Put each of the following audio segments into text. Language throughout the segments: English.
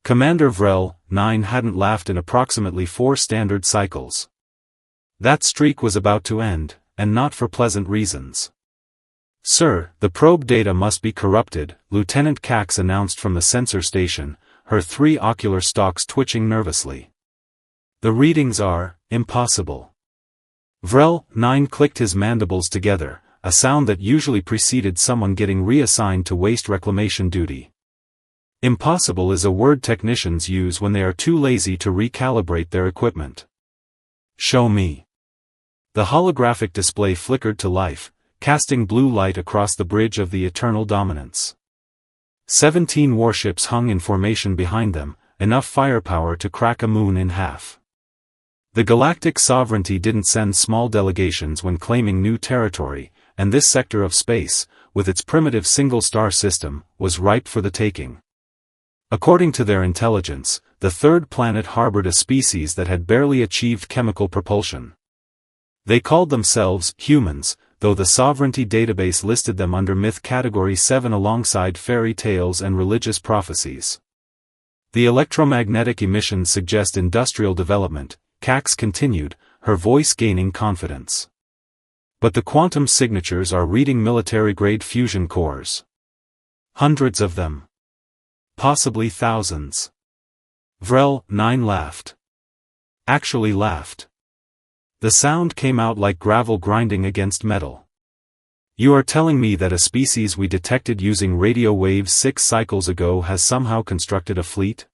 Commander Vrell-9 hadn't laughed in approximately 4 standard cycles. That streak was about to end, and not for pleasant reasons. "Sir, the probe data must be corrupted," Lieutenant Cax announced from the sensor station, her 3 ocular stalks twitching nervously. "The readings are impossible." Vrell-9 clicked his mandibles together, a sound that usually preceded someone getting reassigned to waste reclamation duty. Impossible is a word technicians use when they are too lazy to recalibrate their equipment. "Show me." The holographic display flickered to life, casting blue light across the bridge of the Eternal Dominance. 17 warships hung in formation behind them, enough firepower to crack a moon in half. The Galactic Sovereignty didn't send small delegations when claiming new territory, and this sector of space, with its primitive single-star system, was ripe for the taking. According to their intelligence, the third planet harbored a species that had barely achieved chemical propulsion. They called themselves humans, though the Sovereignty database listed them under Myth Category 7 alongside fairy tales and religious prophecies. The electromagnetic emissions suggest industrial development, Cax continued, her voice gaining confidence. But the quantum signatures are reading military-grade fusion cores. Hundreds of them. Possibly thousands. Vrell-9 laughed. Actually laughed. The sound came out like gravel grinding against metal. "You are telling me that a species we detected using radio waves 6 cycles ago has somehow constructed a fleet?"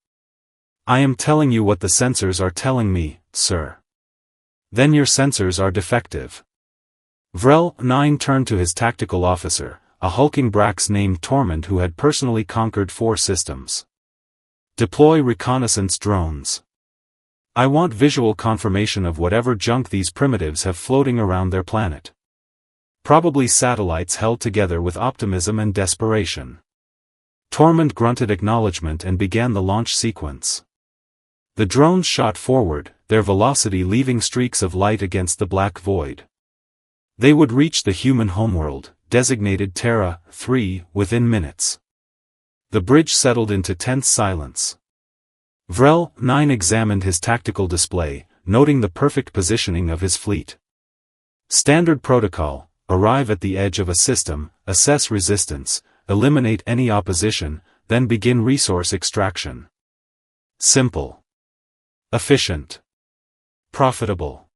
"I am telling you what the sensors are telling me, sir." "Then your sensors are defective." Vrell-9 turned to his tactical officer, a hulking Brax named Tormund who had personally conquered 4 systems. "Deploy reconnaissance drones. I want visual confirmation of whatever junk these primitives have floating around their planet. Probably satellites held together with optimism and desperation." Tormund grunted acknowledgement and began the launch sequence. The drones shot forward, their velocity leaving streaks of light against the black void. They would reach the human homeworld, designated Terra 3, within minutes. The bridge settled into tense silence. Vrell-9 examined his tactical display, noting the perfect positioning of his fleet. Standard protocol: arrive at the edge of a system, assess resistance, eliminate any opposition, then begin resource extraction. Simple. Efficient. Profitable.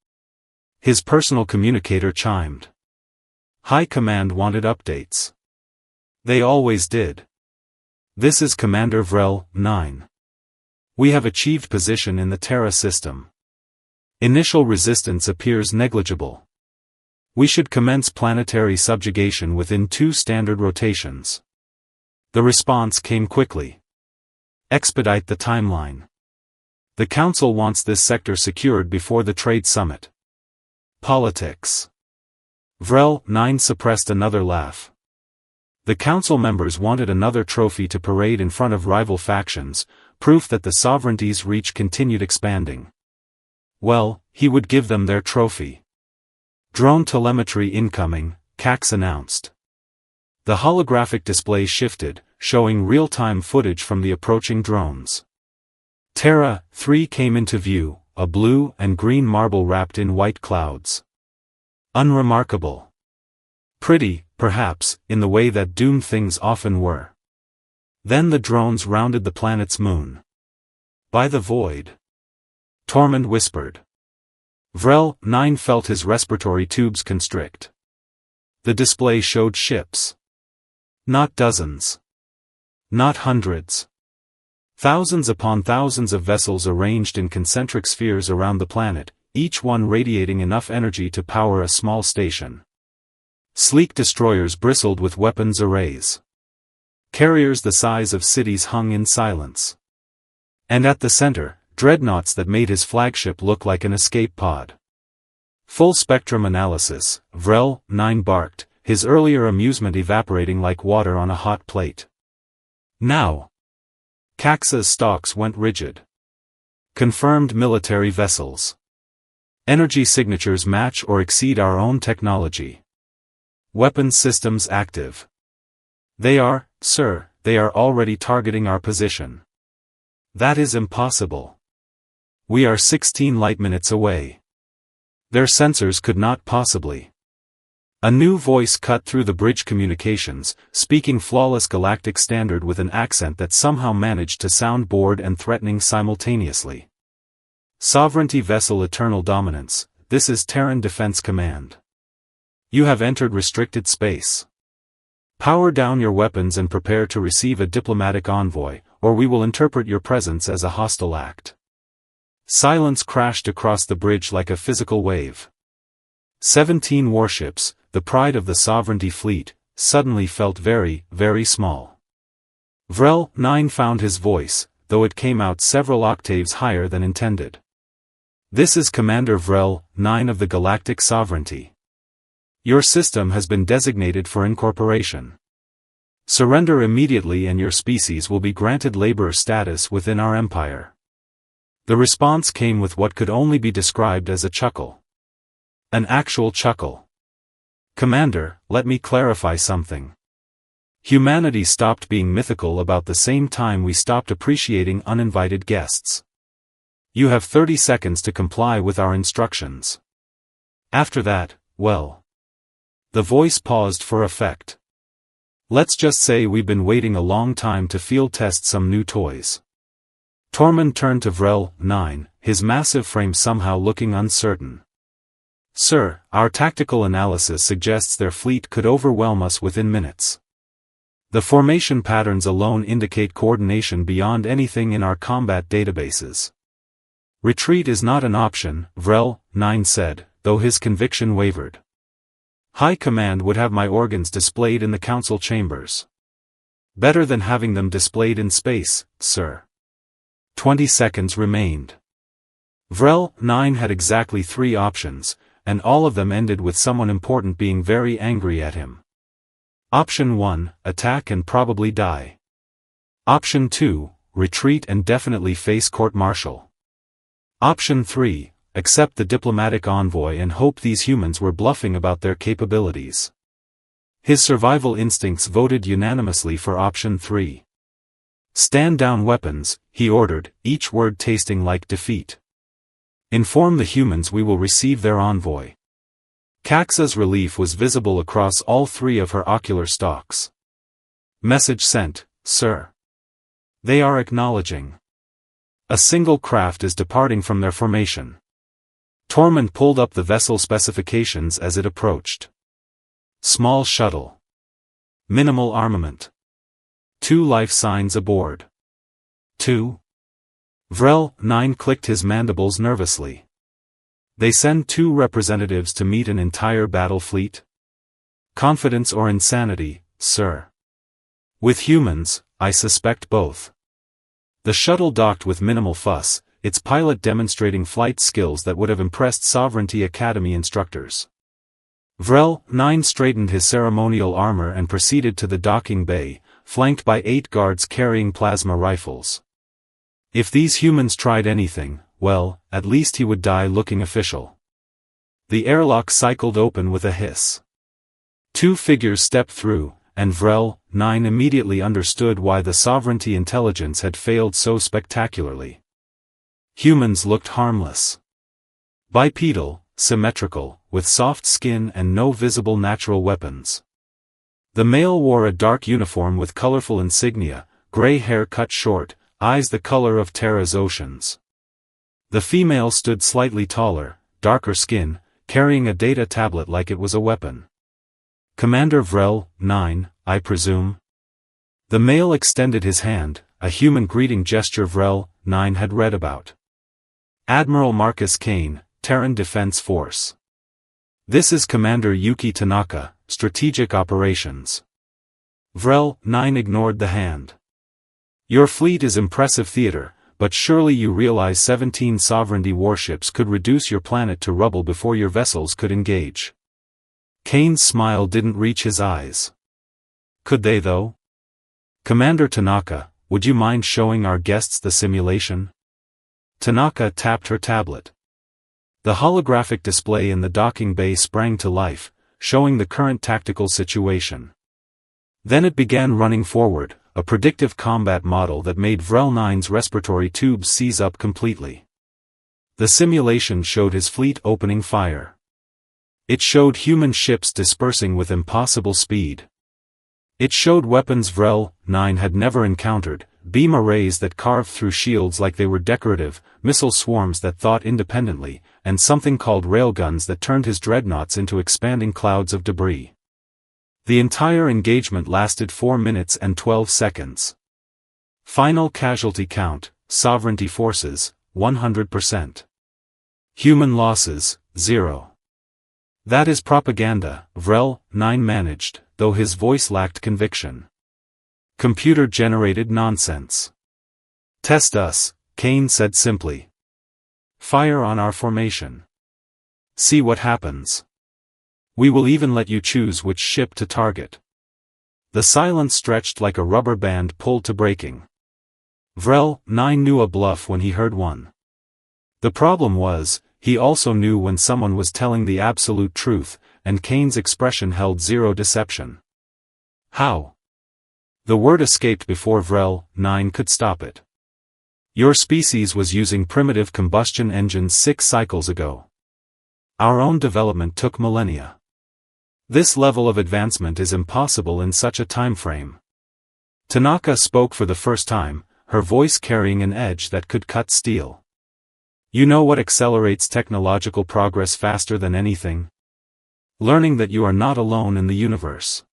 His personal communicator chimed. High Command wanted updates. They always did. "This is Commander Vrell-9. We have achieved position in the Terra system. Initial resistance appears negligible. We should commence planetary subjugation within 2 standard rotations." The response came quickly. "Expedite the timeline. The Council wants this sector secured before the Trade Summit." Politics. Vrell-9 suppressed another laugh. The Council members wanted another trophy to parade in front of rival factions, proof that the Sovereignty's reach continued expanding. Well, he would give them their trophy. "Drone telemetry incoming," Cax announced. The holographic display shifted, showing real-time footage from the approaching drones. Terra 3 came into view, a blue and green marble wrapped in white clouds. Unremarkable. Pretty, perhaps, in the way that doomed things often were. Then the drones rounded the planet's moon. "By the void," Tormund whispered. Vrell-9 felt his respiratory tubes constrict. The display showed ships. Not dozens. Not hundreds. Thousands upon thousands of vessels arranged in concentric spheres around the planet, each one radiating enough energy to power a small station. Sleek destroyers bristled with weapons arrays. Carriers the size of cities hung in silence. And at the center, dreadnoughts that made his flagship look like an escape pod. Full spectrum analysis, Vrell-9 barked, his earlier amusement evaporating like water on a hot plate. Now. Cax's stalks went rigid. Confirmed military vessels. Energy signatures match or exceed our own technology. Weapons systems active. They are, sir, they are already targeting our position. That is impossible. We are 16 light-minutes away. Their sensors could not possibly. A new voice cut through the bridge communications, speaking flawless Galactic Standard with an accent that somehow managed to sound bored and threatening simultaneously. Sovereignty Vessel Eternal Dominance, this is Terran Defense Command. You have entered restricted space. Power down your weapons and prepare to receive a diplomatic envoy, or we will interpret your presence as a hostile act. Silence crashed across the bridge like a physical wave. 17 warships, the pride of the Sovereignty fleet, suddenly felt very, very small. Vrell-9 found his voice, though it came out several octaves higher than intended. This is Commander Vrell-9 of the Galactic Sovereignty. Your system has been designated for incorporation. Surrender immediately and your species will be granted laborer status within our empire. The response came with what could only be described as a chuckle. An actual chuckle. Commander, let me clarify something. Humanity stopped being mythical about the same time we stopped appreciating uninvited guests. You have 30 seconds to comply with our instructions. After that, well. The voice paused for effect. Let's just say we've been waiting a long time to field test some new toys. Tormund turned to Vrell-9, his massive frame somehow looking uncertain. Sir, our tactical analysis suggests their fleet could overwhelm us within minutes. The formation patterns alone indicate coordination beyond anything in our combat databases. Retreat is not an option, Vrell-9 said, though his conviction wavered. High Command would have my organs displayed in the council chambers. Better than having them displayed in space, sir. 20 seconds remained. Vrell-9 had exactly 3 options, and all of them ended with someone important being very angry at him. Option 1, attack and probably die. Option 2, retreat and definitely face court-martial. Option 3, accept the diplomatic envoy and hope these humans were bluffing about their capabilities. His survival instincts voted unanimously for option 3. Stand down weapons, he ordered, each word tasting like defeat. Inform the humans we will receive their envoy. Caxa's relief was visible across all 3 of her ocular stalks. Message sent, sir. They are acknowledging. A single craft is departing from their formation. Tormund pulled up the vessel specifications as it approached. Small shuttle. Minimal armament. 2 life signs aboard. 2. Vrell-9 clicked his mandibles nervously. They send 2 representatives to meet an entire battle fleet? Confidence or insanity, sir? With humans, I suspect both. The shuttle docked with minimal fuss, its pilot demonstrating flight skills that would have impressed Sovereignty Academy instructors. Vrell-9 straightened his ceremonial armor and proceeded to the docking bay, flanked by 8 guards carrying plasma rifles. If these humans tried anything, well, at least he would die looking official. The airlock cycled open with a hiss. 2 figures stepped through, and Vrell-9 immediately understood why the Sovereignty intelligence had failed so spectacularly. Humans looked harmless. Bipedal, symmetrical, with soft skin and no visible natural weapons. The male wore a dark uniform with colorful insignia, gray hair cut short, eyes the color of Terra's oceans. The female stood slightly taller, darker skin, carrying a data tablet like it was a weapon. Commander Vrell-9, I presume? The male extended his hand, a human greeting gesture Vrell-9 had read about. Admiral Marcus Kane, Terran Defense Force. This is Commander Yuki Tanaka, Strategic Operations. Vrell-9 ignored the hand. Your fleet is impressive theater, but surely you realize 17 Sovereignty warships could reduce your planet to rubble before your vessels could engage. Kane's smile didn't reach his eyes. Could they though? Commander Tanaka, would you mind showing our guests the simulation? Tanaka tapped her tablet. The holographic display in the docking bay sprang to life, showing the current tactical situation. Then it began running forward, a predictive combat model that made Vrell-9's respiratory tubes seize up completely. The simulation showed his fleet opening fire. It showed human ships dispersing with impossible speed. It showed weapons Vrell-9 had never encountered, beam arrays that carved through shields like they were decorative, missile swarms that thought independently, and something called railguns that turned his dreadnoughts into expanding clouds of debris. The entire engagement lasted 4 minutes and 12 seconds. Final casualty count, Sovereignty forces, 100%. Human losses, 0. That is propaganda, Vrell-9 managed, though his voice lacked conviction. Computer-generated nonsense. Test us, Kane said simply. Fire on our formation. See what happens. We will even let you choose which ship to target. The silence stretched like a rubber band pulled to breaking. Vrell-9 knew a bluff when he heard one. The problem was, he also knew when someone was telling the absolute truth, and Kane's expression held zero deception. How? The word escaped before Vrell-9 could stop it. Your species was using primitive combustion engines 6 cycles ago. Our own development took millennia. This level of advancement is impossible in such a time frame. Tanaka spoke for the first time, her voice carrying an edge that could cut steel. You know what accelerates technological progress faster than anything? Learning that you are not alone in the universe.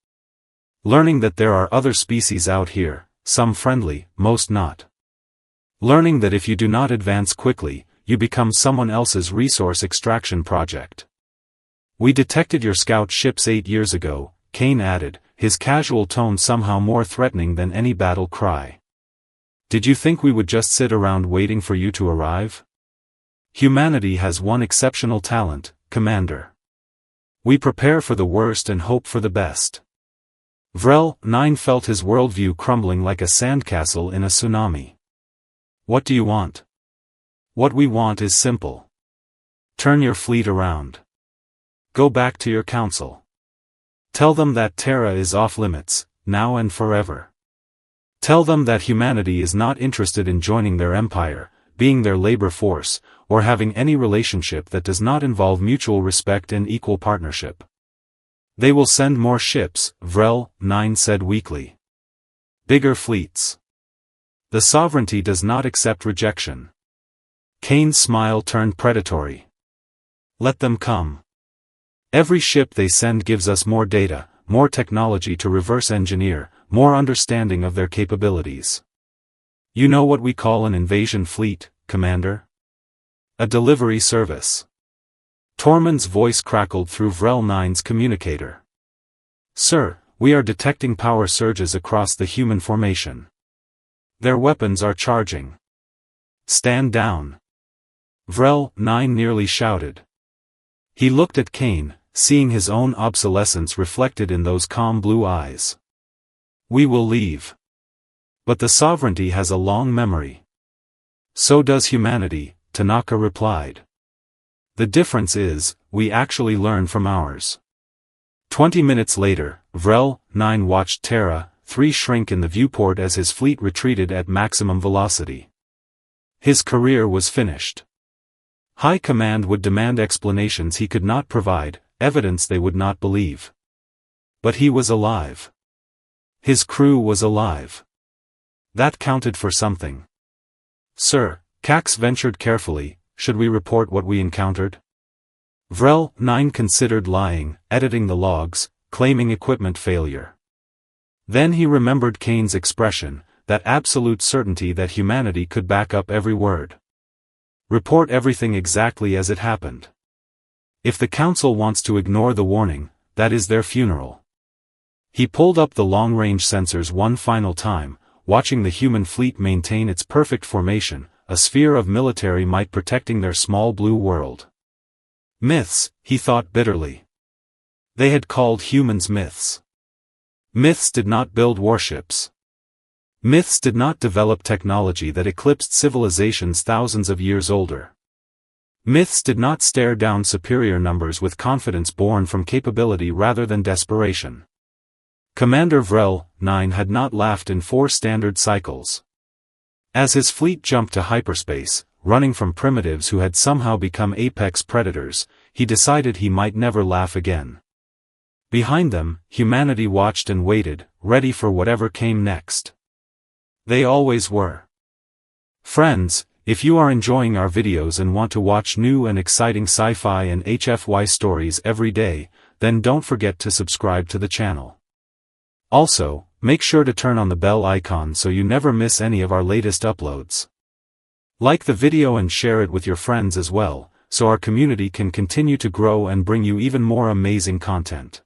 Learning that there are other species out here, some friendly, most not. Learning that if you do not advance quickly, you become someone else's resource extraction project. We detected your scout ships 8 years ago, Kane added, his casual tone somehow more threatening than any battle cry. Did you think we would just sit around waiting for you to arrive? Humanity has one exceptional talent, Commander. We prepare for the worst and hope for the best. Vrell-9 felt his worldview crumbling like a sandcastle in a tsunami. What do you want? What we want is simple. Turn your fleet around. Go back to your council. Tell them that Terra is off limits, now and forever. Tell them that humanity is not interested in joining their empire, being their labor force, or having any relationship that does not involve mutual respect and equal partnership. They will send more ships, Vrell-9 said weakly. Bigger fleets. The sovereignty does not accept rejection. Kane's smile turned predatory. Let them come. Every ship they send gives us more data, more technology to reverse engineer, more understanding of their capabilities. You know what we call an invasion fleet, Commander? A delivery service. Tormund's voice crackled through Vrell-9's communicator. Sir, we are detecting power surges across the human formation. Their weapons are charging. Stand down. Vrell-9 nearly shouted. He looked at Kane, seeing his own obsolescence reflected in those calm blue eyes. We will leave. But the sovereignty has a long memory. So does humanity, Tanaka replied. The difference is, we actually learn from ours. 20 minutes later, Vrell-9 watched Terra 3 shrink in the viewport as his fleet retreated at maximum velocity. His career was finished. High Command would demand explanations he could not provide, evidence they would not believe. But he was alive. His crew was alive. That counted for something. Sir, Cax ventured carefully, should we report what we encountered? Vrell-9 considered lying, editing the logs, claiming equipment failure. Then he remembered Kane's expression, that absolute certainty that humanity could back up every word. Report everything exactly as it happened. If the Council wants to ignore the warning, that is their funeral. He pulled up the long-range sensors one final time, watching the human fleet maintain its perfect formation, a sphere of military might protecting their small blue world. Myths, he thought bitterly. They had called humans myths. Myths did not build warships. Myths did not develop technology that eclipsed civilizations thousands of years older. Myths did not stare down superior numbers with confidence born from capability rather than desperation. Commander Vrell-9 had not laughed in 4 standard cycles. As his fleet jumped to hyperspace, running from primitives who had somehow become apex predators, he decided he might never laugh again. Behind them, humanity watched and waited, ready for whatever came next. They always were. Friends, if you are enjoying our videos and want to watch new and exciting sci-fi and HFY stories every day, then don't forget to subscribe to the channel. Also, make sure to turn on the bell icon so you never miss any of our latest uploads. Like the video and share it with your friends as well, so our community can continue to grow and bring you even more amazing content.